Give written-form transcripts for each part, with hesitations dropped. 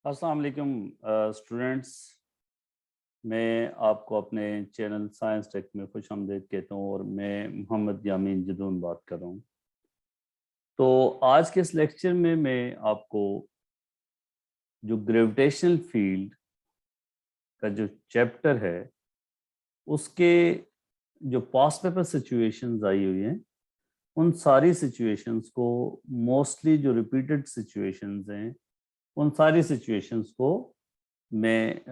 अस्सलाम वालेकुम स्टूडेंट्स। मैं आपको अपने चैनल साइंस टेक में खुशामदीद कहता हूँ और मैं मोहम्मद यामीन जदून बात कर रहा हूँ। तो आज के इस लेक्चर में मैं आपको जो ग्रेविटेशनल फील्ड का जो चैप्टर है उसके जो पास्ट पेपर सिचुएशंस आई हुई हैं उन सारी सिचुएशंस को, मोस्टली जो रिपीटेड सिचुएशंस हैं उन सारी सिचुएशंस को मैं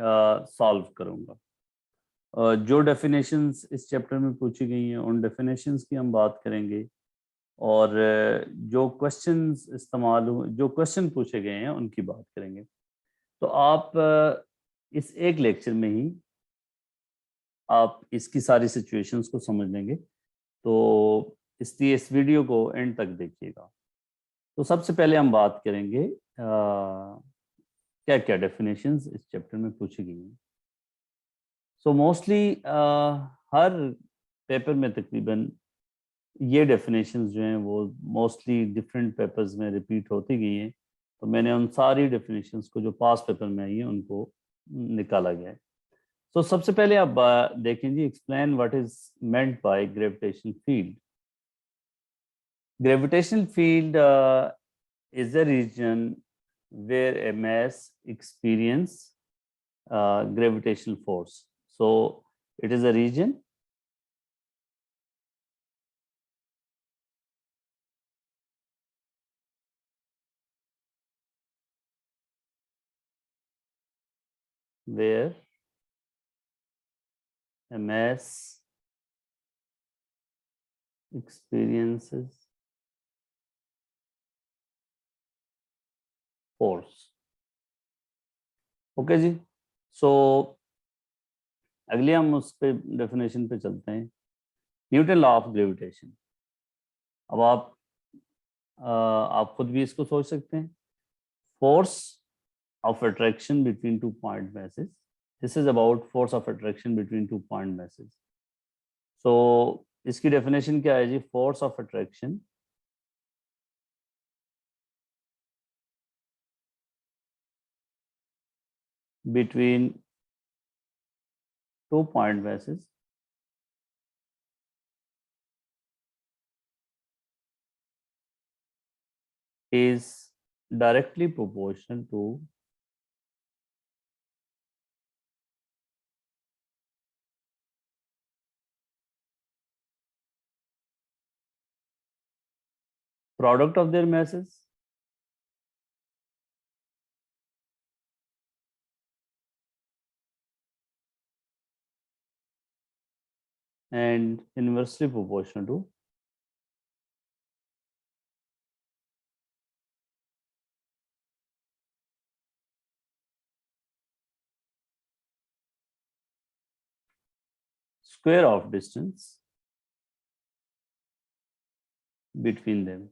सॉल्व करूँगा। जो डेफिनेशंस इस चैप्टर में पूछी गई हैं उन डेफिनेशंस की हम बात करेंगे और जो क्वेश्चंस इस्तेमाल हुए, जो क्वेश्चन पूछे गए हैं उनकी बात करेंगे। तो आप इस एक लेक्चर में ही आप इसकी सारी सिचुएशंस को समझ लेंगे, तो इसलिए इस वीडियो को एंड तक देखिएगा। तो सबसे पहले हम बात करेंगे क्या क्या डेफिनेशंस इस चैप्टर में पूछी गई हैं। सो मोस्टली हर पेपर में तकरीबन ये डेफिनेशंस जो हैं वो मोस्टली डिफरेंट पेपर्स में रिपीट होती गई हैं, तो मैंने उन सारी डेफिनेशंस को जो पास पेपर में आई हैं उनको निकाला गया है। तो सबसे पहले आप देखें जी, explain what is meant by gravitational field. Gravitational field is a region where a mass experience gravitational force. So it is a region where a mass experiences force. Okay जी। सो अगले हम उस पे डेफिनेशन पे चलते हैं, Newton law of gravitation. अब आप खुद भी इसको सोच सकते हैं। Force of attraction between two point masses, this is about force of attraction between two point masses. So इसकी डेफिनेशन क्या है जी? Force of attraction between two point masses is directly proportional to product of their masses and inversely proportional to square of distance between them।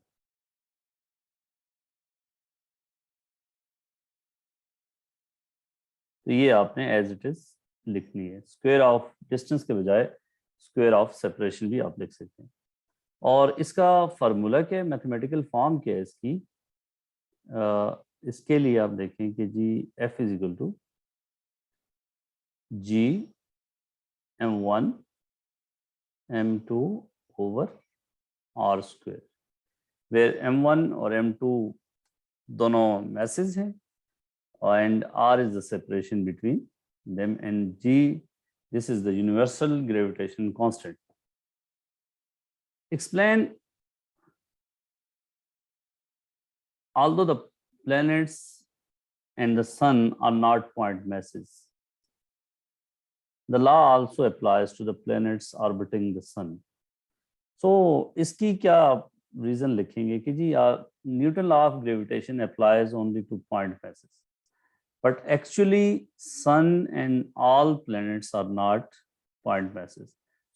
तो ये आपने as it is लिखनी है, square of distance के बजाय स्क्वायर ऑफ सेपरेशन भी आप लिख सकते हैं। और इसका फार्मूला क्या है, मैथमेटिकल फॉर्म क्या है इसकी? इसके लिए आप देखें कि जी F is equal to G m1 m2 over r square, where m1 और m2 दोनों मैसेज हैं and r is the separation between them, and g, this is the universal gravitation constant. Explain, although the planets and the sun are not point masses, the law also applies to the planets orbiting the sun. So इसकी क्या reason लिखेंगे कि जी Newton law of gravitation applies only to point masses, but actually sun and all planets are not point masses.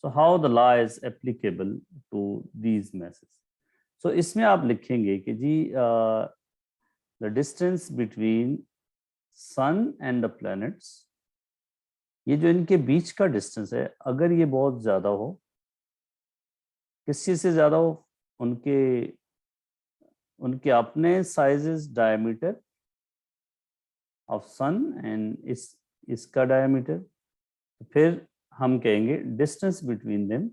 So how the law is applicable to these masses? So इसमें आप लिखेंगे कि जी the distance between sun and the planets, ये जो इनके बीच का distance है, अगर ये बहुत ज़्यादा हो, किस चीज़ से ज़्यादा हो? उनके उनके अपने sizes, diameter of sun and इसका डायमीटर, फिर हम कहेंगे distance between them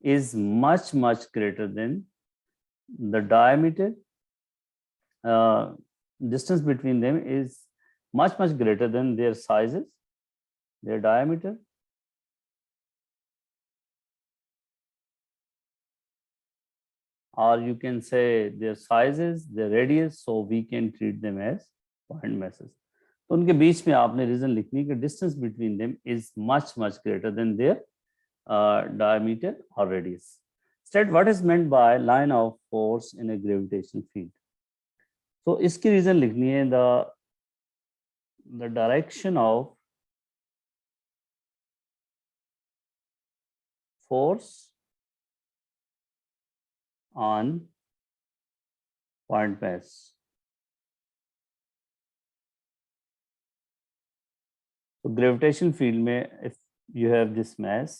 is much much greater than the diameter, distance between them is much greater than their sizes, their diameter, or you can say their sizes, their radius, so we can treat them as point masses. तो उनके बीच में आपने reason लिखनी कि distance between them is much greater than their diameter or radius. State what is meant by line of force in a gravitational field. तो इसकी reason लिखनी है the direction of force on point mass. तो gravitation field में if you have this mass,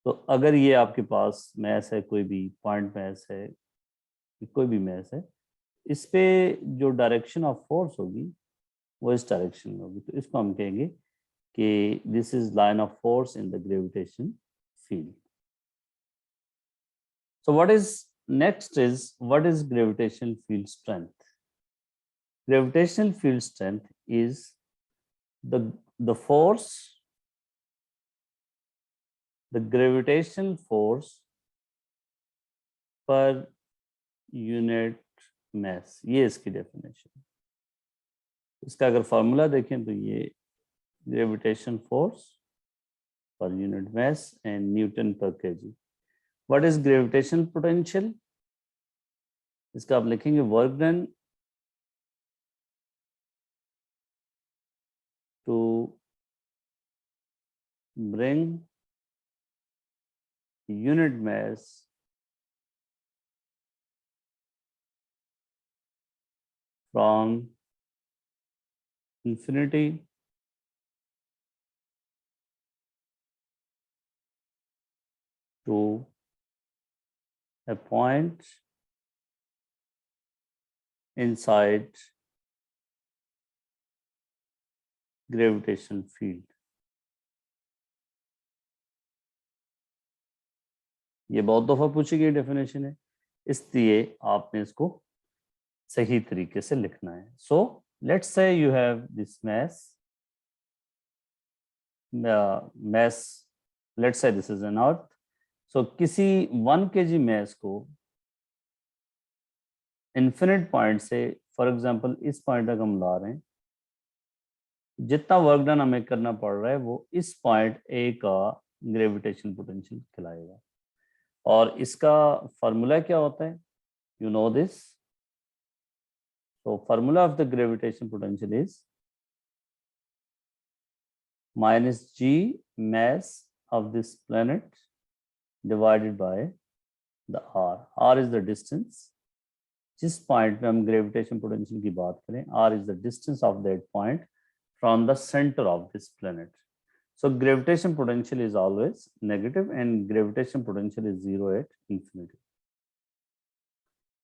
तो अगर ये आपके पास मैस है, कोई भी पॉइंट मैस है, कोई भी मैस है, इस पे जो डायरेक्शन ऑफ फोर्स होगी वो इस डायरेक्शन में होगी, तो इसको हम कहेंगे कि this is line of force in the gravitation field. So what is next is what is gravitational field strength? Gravitational field strength is the force, the gravitational force per unit mass. ये इसकी definition. इसका अगर formula देखें तो ये gravitation force per unit mass and newton per kg. What is gravitational potential? इसका आप लिखेंगे work done to bring unit mass from infinity to a point inside gravitational field. ये बहुत दफा पूछी गई डेफिनेशन है, इसलिए आपने इसको सही तरीके से लिखना है. So let's say you have this mass, let's say this is an earth. So किसी 1 kg mass को इन्फिनिट पॉइंट से, फॉर एग्जांपल इस पॉइंट तक हम ला रहे हैं, जितना वर्क डन हमें करना पड़ रहा है वो इस पॉइंट ए का ग्रेविटेशन पोटेंशियल कहलाएगा. और इसका फार्मूला क्या होता है, you know this. So formula of the gravitation potential is -g mass of this planet divided by the r. r is the distance. जिस पॉइंट में हम ग्रेविटेशन पोटेंशियल की बात करें, r is the distance of that point from the center of this planet. So gravitation potential is always negative and gravitation potential is 0 at infinity.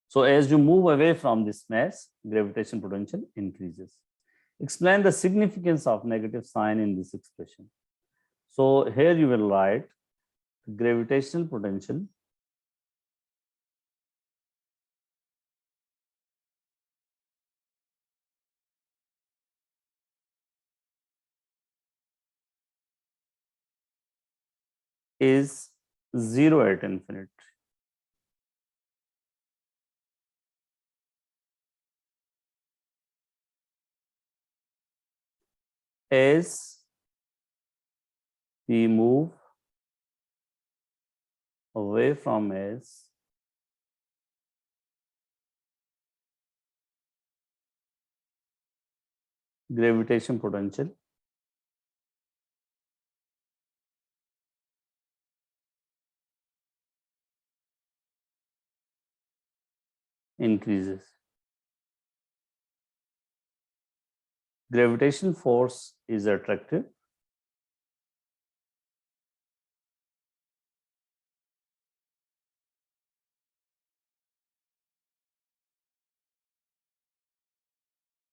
So as you move away from this mass, gravitation potential increases. Explain the significance of negative sign in this expression. So here you will write gravitational potential is 0 at infinity. As we move away from S, gravitation potential increases. Gravitational force is attractive.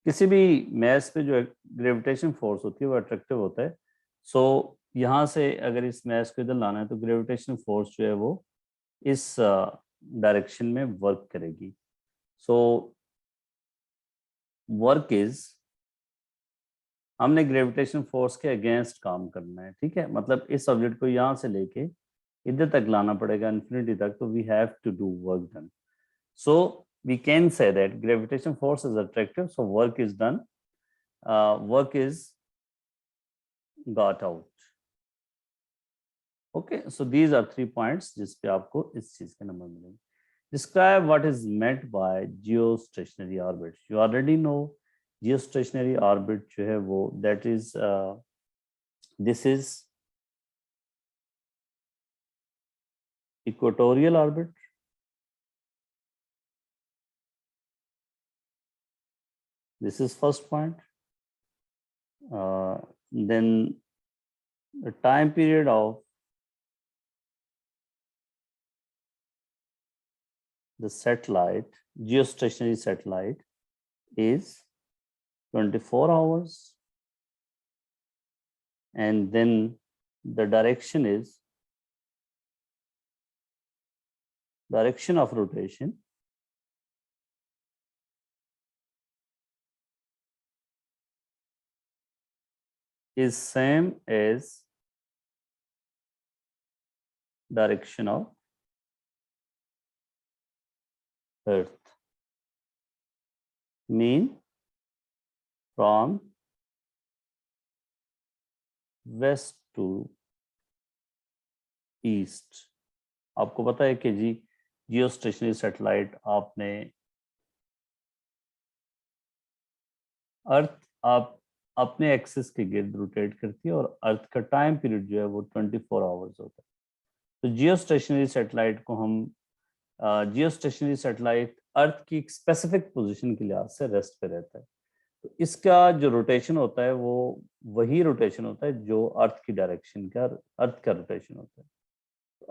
किसी भी mess पे जो gravitation force होती है वो attractive होता है। सो यहाँ से अगर इस मैस को इधर लाना है तो ग्रेविटेशन फोर्स जो है वो इस डायरेक्शन में वर्क करेगी। सो वर्क इज, हमने ग्रेविटेशन फोर्स के अगेंस्ट काम करना है, ठीक है। मतलब इस ऑब्जेक्ट को यहाँ से लेके इधर तक लाना पड़ेगा इन्फिनिटी तक, तो we have to do work done. So we can say that gravitation force is attractive, so work is done, work is got out. Okay, so these are 3 points जिस पे आपको इस चीज के नंबर मिलेंगे। Describe what is meant by geostationary orbit. You already know geostationary orbit जो है वो, that is this is equatorial orbit, this is first point. Then the time period of the satellite, geostationary satellite, is 24 hours, and then the direction is, direction of rotation is same as direction of Earth, mean from west to east। आपको पता है कि जी geostationary satellite आपने अर्थ आप अपने axis के गिर्द rotate करती है और अर्थ का टाइम पीरियड जो है वो 24 आवर्स होता है। तो जियोस्टेशनरी सैटेलाइट को हम जियोस्टेशनरी सैटेलाइट अर्थ की एक स्पेसिफिक पोजीशन के लिहाज से रेस्ट पे रहता है। तो इसका जो रोटेशन होता है वो वही रोटेशन होता है जो अर्थ की डायरेक्शन का, अर्थ का रोटेशन होता है।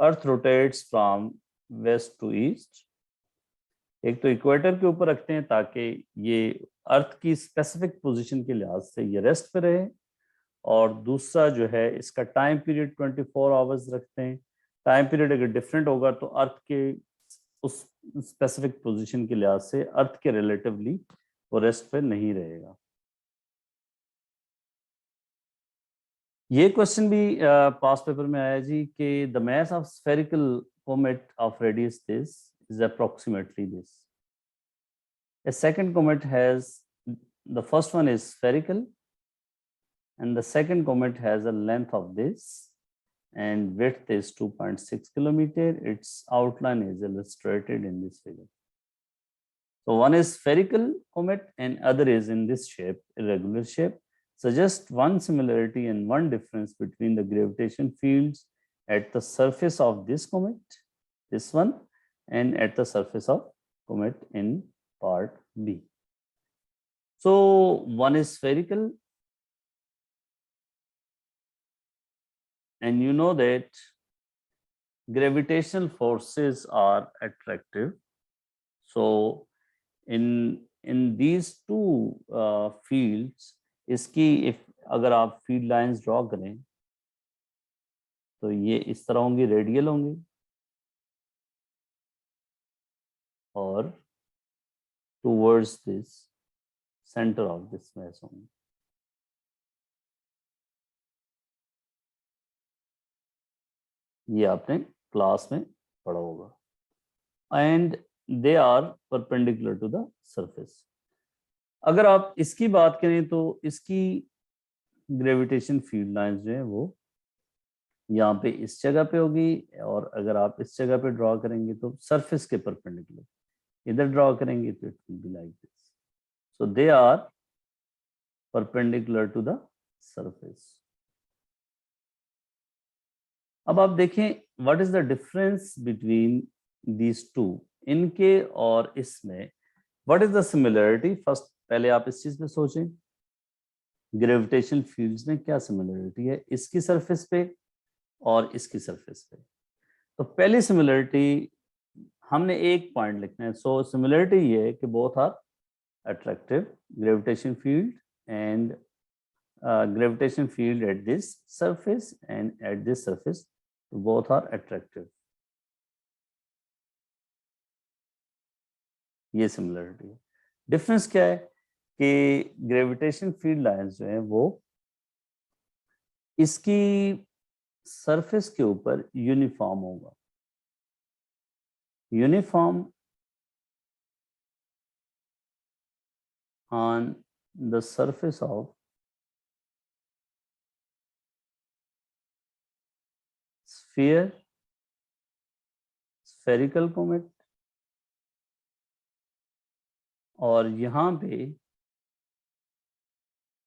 Earth rotates from west to east. एक तो इक्वेटर के ऊपर रखते हैं ताकि ये अर्थ की स्पेसिफिक पोजीशन के लिहाज से ये रेस्ट पे रहे, और दूसरा जो है इसका टाइम पीरियड 24 आवर्स रखते हैं। टाइम पीरियड अगर डिफरेंट होगा तो अर्थ के उस स्पेसिफिक पोजीशन के लिहाज से अर्थ के रिलेटिवली वो रेस्ट पे नहीं रहेगा। ये क्वेश्चन भी पास पेपर में आया जी कि the mass of spherical comet of radius this is approximately this. A second comet has, the first one is spherical and the second comet has a length of this and width is 2.6 kilometer. Its outline is illustrated in this figure. So one is spherical comet and other is in this shape, irregular shape. Suggest one similarity and one difference between the gravitation fields at the surface of this comet, this one, and at the surface of comet in part B. So one is spherical, and you know that gravitational forces are attractive. So in these two fields, इसकी अगर आप field lines draw करें तो ये इस तरह होंगी, radial होंगी, और towards this centre of this mass होंगी। ये आपने क्लास में पढ़ा होगा। And they are perpendicular to the surface. अगर आप इसकी बात करें तो इसकी ग्रेविटेशन फील्ड लाइंस जो है वो यहाँ पे इस जगह पे होगी, और अगर आप इस जगह पे ड्रॉ करेंगे तो सरफेस के परपेंडिकुलर, इधर ड्रॉ करेंगे तो it will be like this. So they are perpendicular to the surface. अब आप देखें what is the difference between these two, इनके और इसमें what is the similarity. First पहले आप इस चीज पे सोचें, ग्रेविटेशन फील्ड्स में क्या सिमिलरिटी है इसकी सरफेस पे और इसकी सरफेस पे। तो पहली सिमिलरिटी हमने एक पॉइंट लिखना है। सो सिमिलरिटी ये है कि both are attractive gravitation field and gravitation field at this surface and at this surface, both are attractive. ये सिमिलरिटी है. डिफरेंस क्या है कि ग्रेविटेशन फील्ड लाइंस जो है वो इसकी सरफेस के ऊपर यूनिफॉर्म होगा. Uniform on the surface of sphere, spherical comet, और यहाँ पे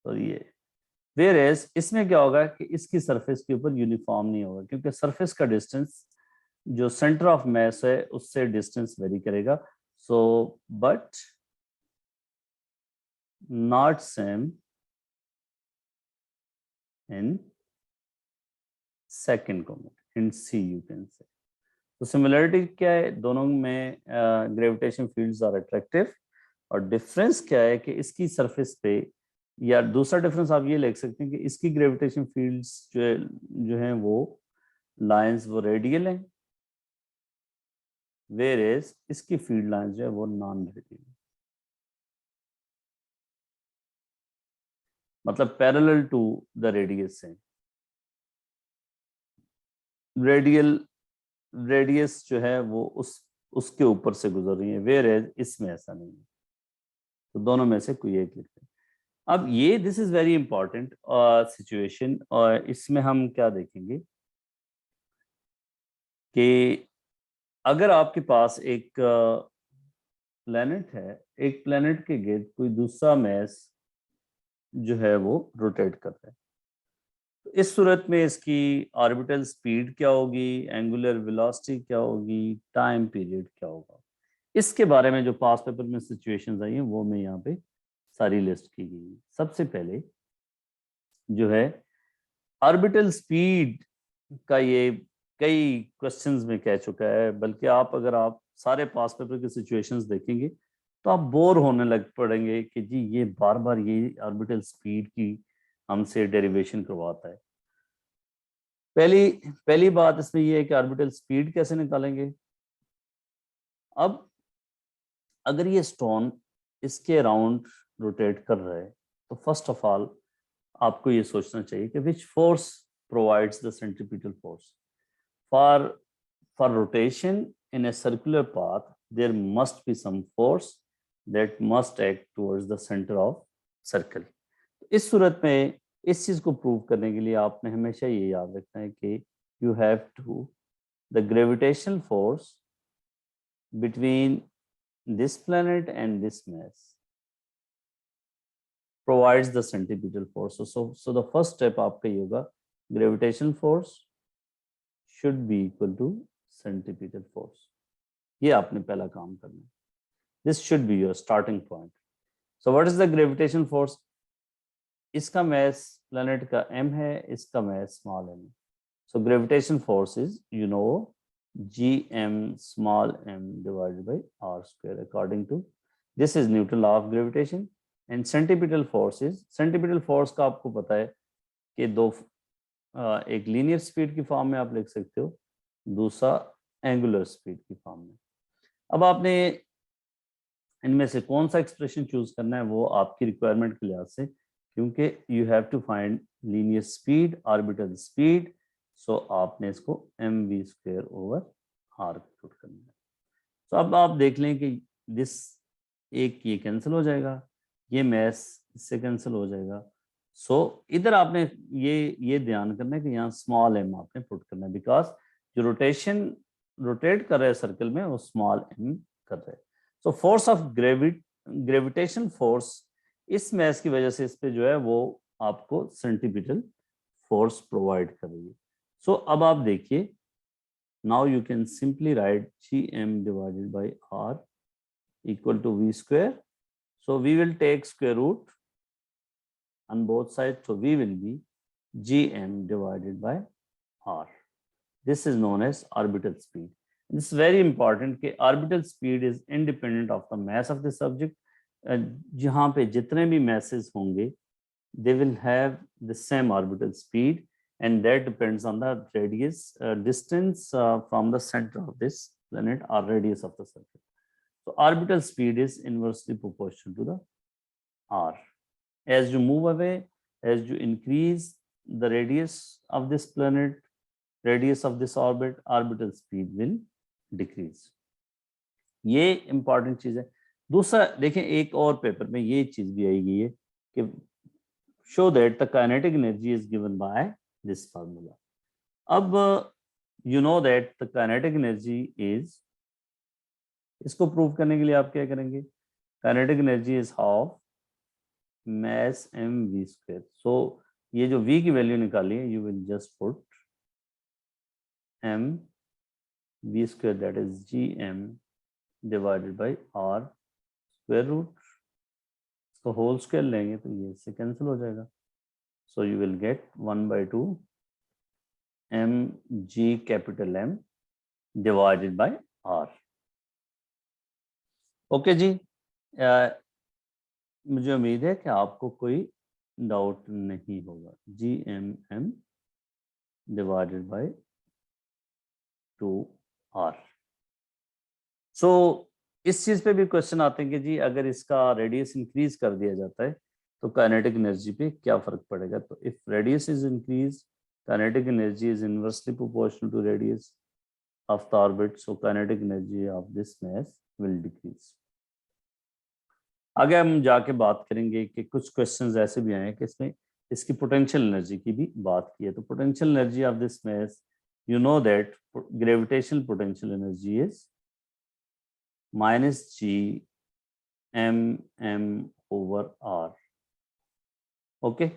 तो ये वेयर एज इसमें क्या होगा कि इसकी सरफेस के ऊपर यूनिफॉर्म नहीं होगा, क्योंकि सरफेस का डिस्टेंस जो सेंटर ऑफ मास है उससे डिस्टेंस वेरी करेगा. So but not same in second comet in C, you can say. तो सिमिलरिटी क्या है, दोनों में ग्रेविटेशन फील्ड्स आर अट्रैक्टिव. और डिफरेंस क्या है कि इसकी सरफेस पे, या दूसरा डिफरेंस आप ये लिख सकते हैं कि इसकी ग्रेविटेशन फील्ड्स जो हैं वो लाइंस वो रेडियल हैं, वेयर एज इसकी फील्ड लाइंस जो है वो नॉन रेडियल, मतलब पैरेलल टू द रेडियस है. रेडियस जो है वो उसके ऊपर से गुजर रही है, वेयर एज इसमें ऐसा नहीं है. तो दोनों में से कोई एक लिखते हैं. अब ये this is very important situation, और इसमें हम क्या देखेंगे कि अगर आपके पास एक प्लेनेट है, एक प्लेनेट के गिर्द कोई दूसरा मैस जो है वो रोटेट कर रहा है, तो इस सूरत में इसकी ऑर्बिटल स्पीड क्या होगी, एंगुलर वेलोसिटी क्या होगी, टाइम पीरियड क्या होगा, इसके बारे में जो पास पेपर में सिचुएशंस आई हैं वो मैं यहाँ पे सारी लिस्ट की गई है. सबसे पहले जो है ऑर्बिटल स्पीड का, ये कई क्वेश्चंस में कह चुका है, बल्कि अगर आप सारे पास पेपर के सिचुएशंस देखेंगे तो आप बोर होने लग पड़ेंगे कि जी ये बार बार ये ऑर्बिटल स्पीड की हमसे डेरिवेशन करवाता है. पहली बात इसमें ये है कि ऑर्बिटल स्पीड कैसे निकालेंगे. अब अगर ये स्टोन इसके अराउंड रोटेट कर रहा है तो फर्स्ट ऑफ ऑल आपको ये सोचना चाहिए कि which force provides the centripetal force. For rotation in a circular path there must be some force that must act towards the centre of circle. इस सूरत में इस चीज को प्रूव करने के लिए आपने हमेशा ये याद रखना है कि you have to the gravitational force between this planet and this mass provides the centripetal force. So the first step आपका ये होगा, gravitational force should be equal to centripetal force. ये आपने पहला काम करना है. This should be your starting point. So what is the gravitational force? इसका mass planet का m है, इसका mass small m. So gravitational force is, you know, gm small m divided by r square, according to this is Newton law of gravitation. And centripetal force का आपको पता है कि एक लीनियर स्पीड की फॉर्म में आप लिख सकते हो, दूसरा एंगुलर स्पीड की फॉर्म में. अब आपने इनमें से कौन सा एक्सप्रेशन चूज करना है वो आपकी रिक्वायरमेंट के लिहाज से, क्योंकि you have to find linear speed, orbital speed. So आपने इसको mv square over r put करना है. तो अब आप देख लें कि दिस एक ये कैंसिल हो जाएगा, ये मैस इससे कैंसिल हो जाएगा. सो इधर आपने ये ध्यान करना है कि यहाँ स्मॉल m आपने पुट करना है, बिकॉज जो रोटेट कर रहे हैं सर्कल में वो स्मॉल m कर रहे हैं. So force of gravitation force इस मैस की वजह से इस पे जो है वो आपको सेंट्रीपिटल फोर्स प्रोवाइड कर रही है. सो अब आप देखिए, now you can simply write gm divided by r equal to v square. So we will take square root on both sides, so v will be gm divided by r. This is known as orbital speed. This is very important कि orbital speed is independent of the mass of this object. जहाँ पे जितने भी masses होंगे they will have the same orbital speed, and that depends on the radius distance from the center of this planet or radius of the circle. So orbital speed is inversely proportional to the r. As you move away, as you increase the radius of this planet, radius of this orbit, orbital speed will decrease. ये important चीज है। दूसरा देखें, एक और paper में ये चीज भी आई गई है कि show that the kinetic energy is given by this formula. अब you know that the kinetic energy is, इसको प्रूव करने के लिए आप क्या करेंगे, kinetic energy is half mass mv square. So ये जो v की वैल्यू निकाली है, you will just put m v square, that is gm divided by r square root. इसको होल स्क्वायर लेंगे तो ये इससे कैंसिल हो जाएगा. So you will get 1/2 mg capital M divided by r. Okay जी, मुझे उम्मीद है कि आपको कोई डाउट नहीं होगा. GMM divided by 2r. सो इस चीज पे भी क्वेश्चन आते हैं कि जी अगर इसका रेडियस इंक्रीज कर दिया जाता है तो काइनेटिक एनर्जी पे क्या फर्क पड़ेगा. तो if radius is increase, kinetic energy is inversely proportional to radius of the orbit, so kinetic energy of this mass will decrease. आगे हम जाके बात करेंगे कि कुछ क्वेश्चंस ऐसे भी आए हैं कि इसमें इसकी पोटेंशियल एनर्जी की भी बात की है. तो potential energy of this mass, you know that gravitational potential energy is minus g m over r. Okay,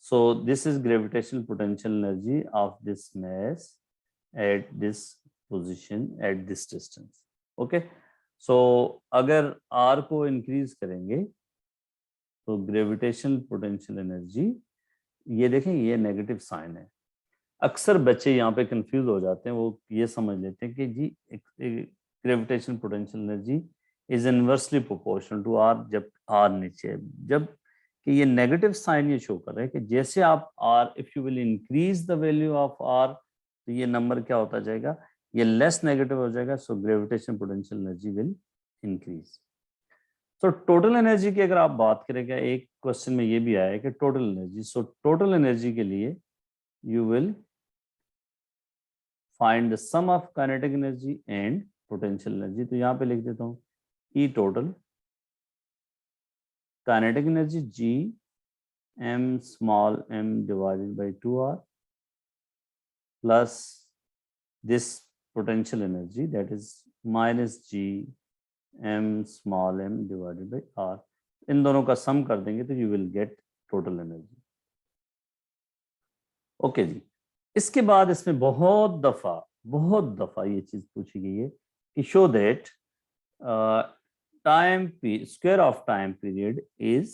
so this is gravitational potential energy of this mass at this position at this distance. Okay, so अगर r को increase करेंगे तो gravitational potential energy, ये देखें ये negative sign है. अक्सर बच्चे यहाँ पे कंफ्यूज हो जाते हैं, वो ये समझ लेते हैं कि जी gravitational potential energy is inversely proportional to r, जब आर नीचे है. जब कि ये नेगेटिव साइन ये शो कर रहा है कि जैसे आप are, if you will increase the value of r, तो ये नंबर क्या होता जाएगा, ये लेस नेगेटिव हो जाएगा. So gravitational potential energy will increase. तो टोटल एनर्जी की अगर आप बात करेंगे, एक क्वेश्चन में ये भी आया है कि total energy, so total energy के लिए you will find the sum of kinetic energy and potential energy. तो यहाँ पे लिख देता हूँ E total kinetic energy G m small m divided by 2r plus this potential energy, that is minus g m small m divided by r. इन दोनों का सम कर देंगे तो you will get total energy. Okay जी, इसके बाद इसमें बहुत दफा ये चीज पूछी गई है कि show that square of time period is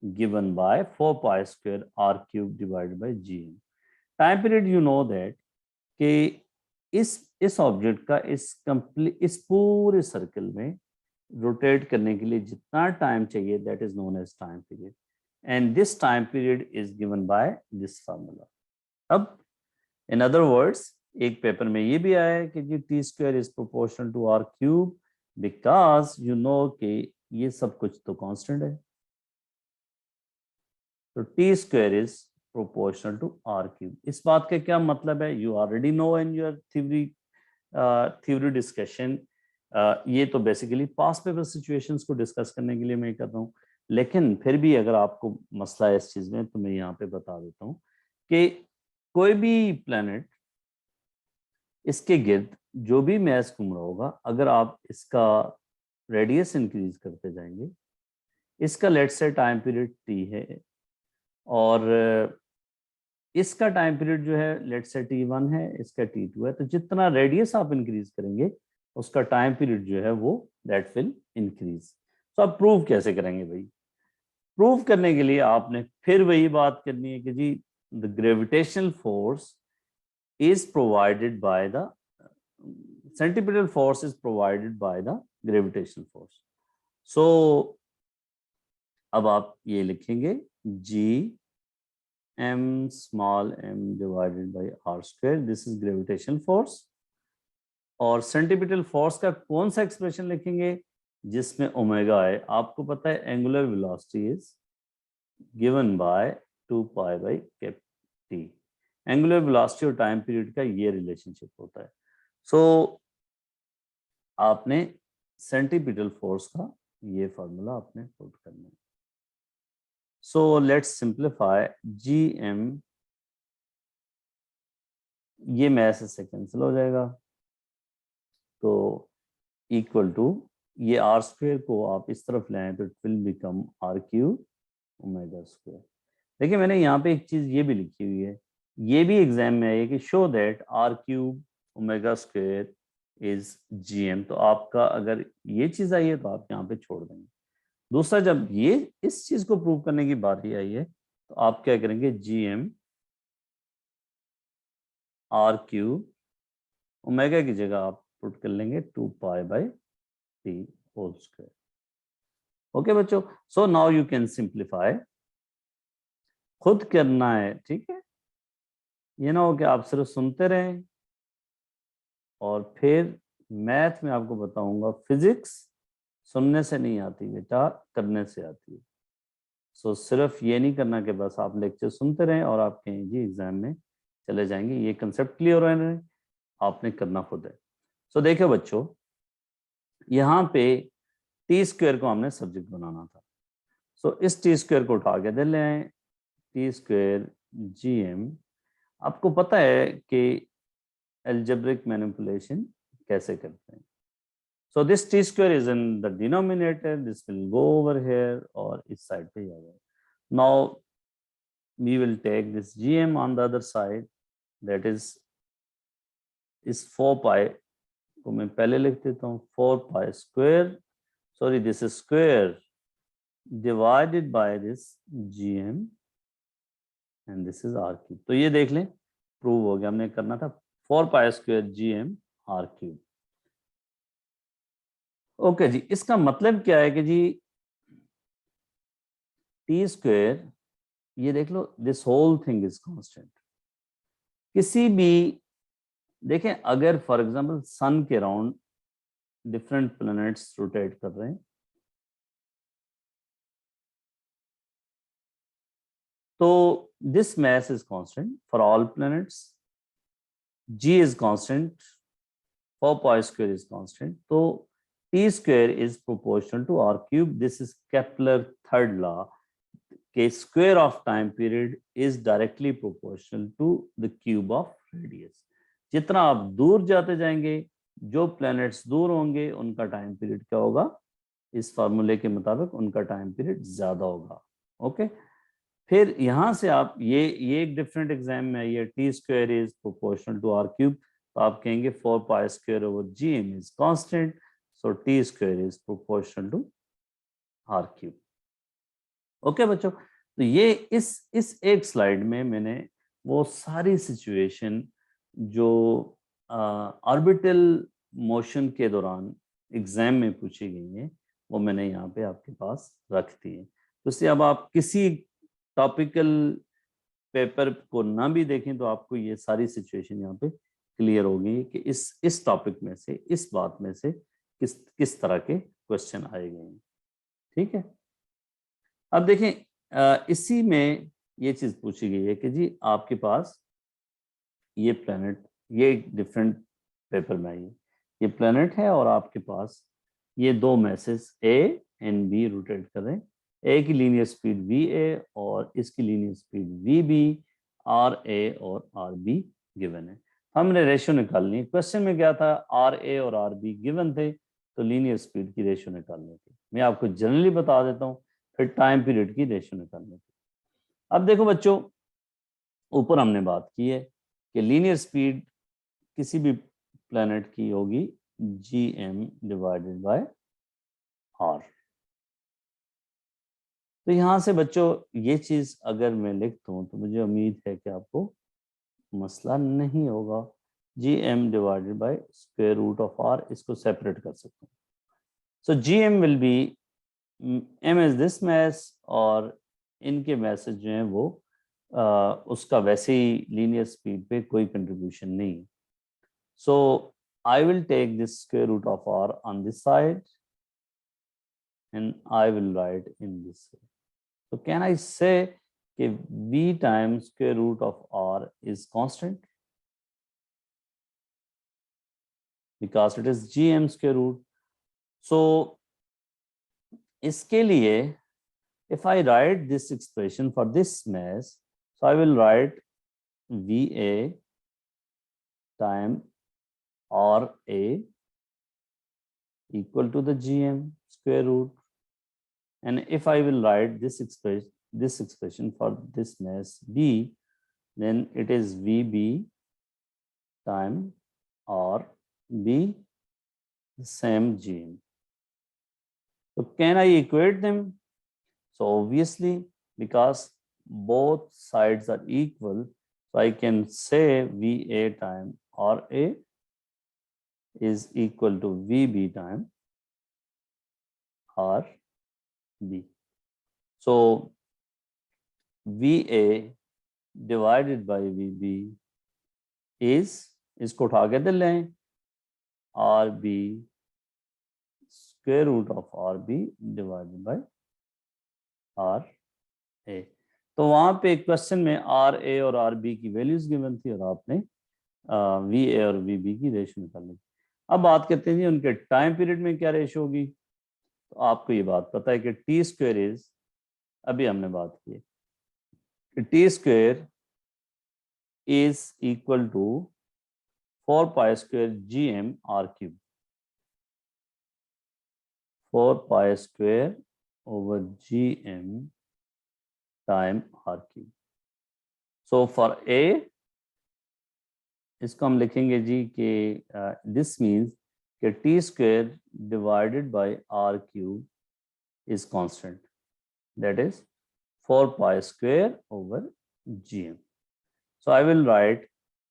given by 4 pi square r cube divided by gm. Time period you know that कि इस ऑब्जेक्ट का इस पूरे सर्कल में रोटेट करने के लिए जितना टाइम चाहिए, that is known as time period, and this time period is given by this formula. अब इन अदर वर्ड्स, एक पेपर में ये भी आया है कि जी T square is proportional to are cube, because you know कि ये सब कुछ तो कांस्टेंट है. तो T square is proportional to are cube. इस बात का क्या मतलब है, you already know in your theory discussion. ये तो बेसिकली पास्ट पेपर सिचुएशंस को डिस्कस करने के लिए मैं कर रहा हूँ, लेकिन फिर भी अगर आपको मसला है इस चीज में तो मैं यहाँ पे बता देता हूँ कि कोई भी प्लैनेट, इसके गिर्द जो भी मैस घूम रहा होगा, अगर आप इसका रेडियस इंक्रीज करते जाएंगे, इसका let's say time period T है और इसका टाइम पीरियड जो है लेट्स से t1 है, इसका t2 है, तो जितना रेडियस आप इंक्रीज करेंगे उसका टाइम पीरियड जो है वो दैट विल इंक्रीज. तो आप प्रूव कैसे करेंगे भाई? प्रूव करने के लिए आपने फिर वही बात करनी है कि जी the gravitational force is provided by the centripetal force is provided by the gravitational force. So अब आप ये लिखेंगे G M small m divided by r square, this is gravitational force. और सेंटीपिटल फोर्स का कौन सा एक्सप्रेशन लिखेंगे जिसमें ओमेगा है? आपको पता है angular velocity is given bye 2 pi by cap T. Angular velocity और टाइम पीरियड का ये रिलेशनशिप होता है। सो आपने सेंटीपिटल फोर्स का ये फार्मूला आपने पुट करना है। So let's simplify G M, ये मैथ से कैंसिल हो जाएगा, तो इक्वल टू ये आर स्क्वेयर को आप इस तरफ ले आए तो it will become R cube omega square. देखिए मैंने यहाँ पे एक चीज ये भी लिखी हुई है, ये भी एग्जाम में है कि show that R cube omega square is GM. तो आपका अगर ये चीज आई है तो आप यहाँ पे छोड़ देंगे। दूसरा, जब ये इस चीज को प्रूव करने की बारी आई है तो आप क्या करेंगे, जीएम आर क्यूब ओमेगा की जगह आप पुट कर लेंगे 2 pi by T whole square. Okay बच्चों, so now you can simplify, खुद करना है, ठीक है। ये ना हो कि आप सिर्फ सुनते रहें और फिर मैथ में आपको बताऊंगा, फिजिक्स सुनने से नहीं आती बेटा, करने से आती है। सो सिर्फ ये नहीं करना कि बस आप लेक्चर सुनते रहें और आप कहें जी एग्जाम में चले जाएंगे। ये कंसेप्ट क्लियर हो रहे, आपने करना खुद है। सो देखो बच्चों, यहाँ पे टी स्क्वायर को हमने सब्जेक्ट बनाना था। सो इस टी स्क्वायर को उठा के दे ले आए, टी स्क्वायर जी एम। आपको पता है कि algebraic मैनिपुलेशन कैसे करते हैं। So this t square is in the denominator, this will go over here और इस साइड पे आ जाएगा। Now we will take this gm on the other side, that is 4 pi को मैं पहले लिख देता हूँ, 4 pi square, sorry this is square divided by this gm and this is r cube। तो ये देख लें प्रूव हो गया, हमने करना था 4 pi square gm r cube। Okay जी, इसका मतलब क्या है कि जी टी स्क्वेयर, ये देख लो this whole thing is constant. किसी भी देखें, अगर फॉर एग्जांपल सन के अराउंड डिफरेंट प्लैनेट्स रोटेट कर रहे हैं तो this mass is constant for all planets, g is constant, 4 pi square is constant, तो t square is proportional to r cube। this is Kepler third law कि square of time period is directly proportional to the cube of radius। जितना आप दूर जाते जाएंगे, जो planets दूर होंगे उनका टाइम पीरियड क्या होगा, इस फार्मूले के मुताबिक उनका टाइम पीरियड ज्यादा होगा। ओके, फिर यहां से आप ये एक डिफरेंट एग्जाम में आई है, T square is proportional to are cube, तो आप कहेंगे 4 pi square over G M is constant, so T square is proportional to are cube. Okay बच्चों, तो ये इस एक स्लाइड में मैंने वो सारी सिचुएशन जो ऑर्बिटल मोशन के दौरान एग्जाम में पूछी गई है वो मैंने यहाँ पे आपके पास रख दी है। तो इससे अब आप किसी टॉपिकल पेपर को ना भी देखें तो आपको ये सारी सिचुएशन यहाँ पे क्लियर होगी कि इस टॉपिक में से, इस बात में से किस किस तरह के क्वेश्चन आए गए हैं। ठीक है, अब देखें इसी में ये चीज पूछी गई है कि जी आपके पास ये प्लेनेट, ये डिफरेंट पेपर में आई है, ये प्लेनेट है और आपके पास ये दो message A and B rotate कर रहे हैं। ए की लीनियर स्पीड वी ए और इसकी linear speed v B, r A और आर बी गिवन है। हमने रेशियो निकालनी है। क्वेश्चन में क्या था, आर ए और आर बी गिवन थे तो लीनियर स्पीड की रेशियो निकालनी थी। मैं आपको जनरली बता देता हूँ, फिर टाइम पीरियड की रेशियो निकालनी थी। अब देखो बच्चों, ऊपर हमने बात की है कि लीनियर स्पीड किसी भी प्लैनेट की होगी G M divided by R. तो यहां से बच्चों ये चीज अगर मैं लिख दूं तो मुझे उम्मीद है कि आपको मसला नहीं होगा। G M divided by square root of r, इसको सेपरेट कर सकता हूँ। So G M will be M is this mass, और इनके मैसेज जो हैं वो उसका वैसे ही लीनियर स्पीड पे कोई कंट्रीब्यूशन नहीं है. So I will take this square root of r on this side and I will write in this way. So can I say that v times square root of r is constant? Because it is gm square root. So इसके लिए if I write this expression for this mass, so I will write va time ra equal to the gm square root. And if I will write this expression for this mass b, then it is vb time r b the same gm. So can I equate them? So obviously, because both sides are equal, so I can say va time ra is equal to vb time rb. So va divided by vb is, इसको उठा के दे लें, rb square root of rb divided by ra. तो वहां पे question में are A और r B की वैल्यूज गिवन थी और आपने वी ए और वी बी की रेशो निकाली. अब बात करते हैं जी उनके टाइम पीरियड में क्या रेशो होगी. तो आपको ये बात पता है कि टी स्क्वायर इज, अभी हमने बात की कि T square is equal to 4 pi square G M R cube. 4 pi square over G M time R cube. So for a इसको हम लिखेंगे जी कि दिस मीन्स कि T square divided by R cube is constant, that is 4 pi square over gm. So I will write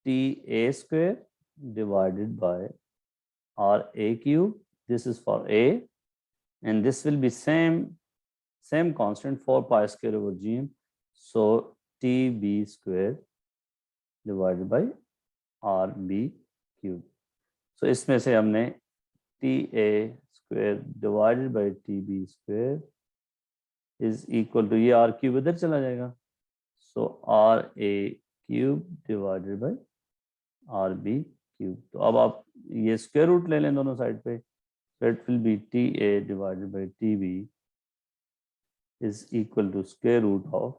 t a square divided by r a cube. This is for a, and this will be same constant 4 pi square over gm. So t b square divided by r b cube. So इसमें से हमने t a square divided by t b square is equal to, ये r cube इधर चला जाएगा, so r A cube divided by are B cube. तो अब आप ये स्क्वायर रूट ले लें दोनों साइड पे, so it will be T A divided by T B is equal to square root of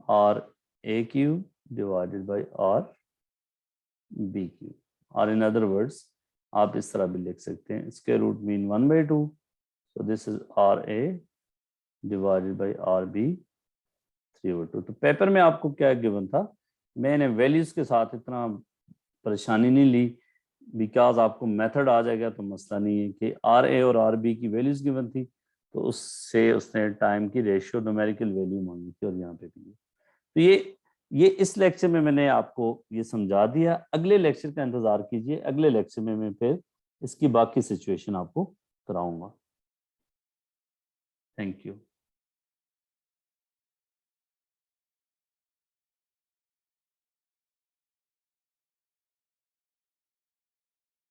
R A cube divided by are B cube. और in other words आप इस तरह भी लिख सकते हैं, square root mean 1/2, so this is R A divided by are B 3/2. तो paper में आपको क्या गिवन था, मैंने वैल्यूज के साथ इतना परेशानी नहीं ली, बिकॉज आपको मेथड आ जाएगा तो मसला नहीं है कि आर ए और आर बी की वैल्यूज गिवन थी, तो उससे उसने टाइम की रेशियो न्यूमेरिकल वैल्यू मांगी थी, और यहाँ पे भी. तो ये इस लेक्चर में मैंने आपको ये समझा दिया. अगले लेक्चर का इंतजार कीजिए, अगले लेक्चर में मैं फिर इसकी बाकी सिचुएशन आपको कराऊंगा. Thank you.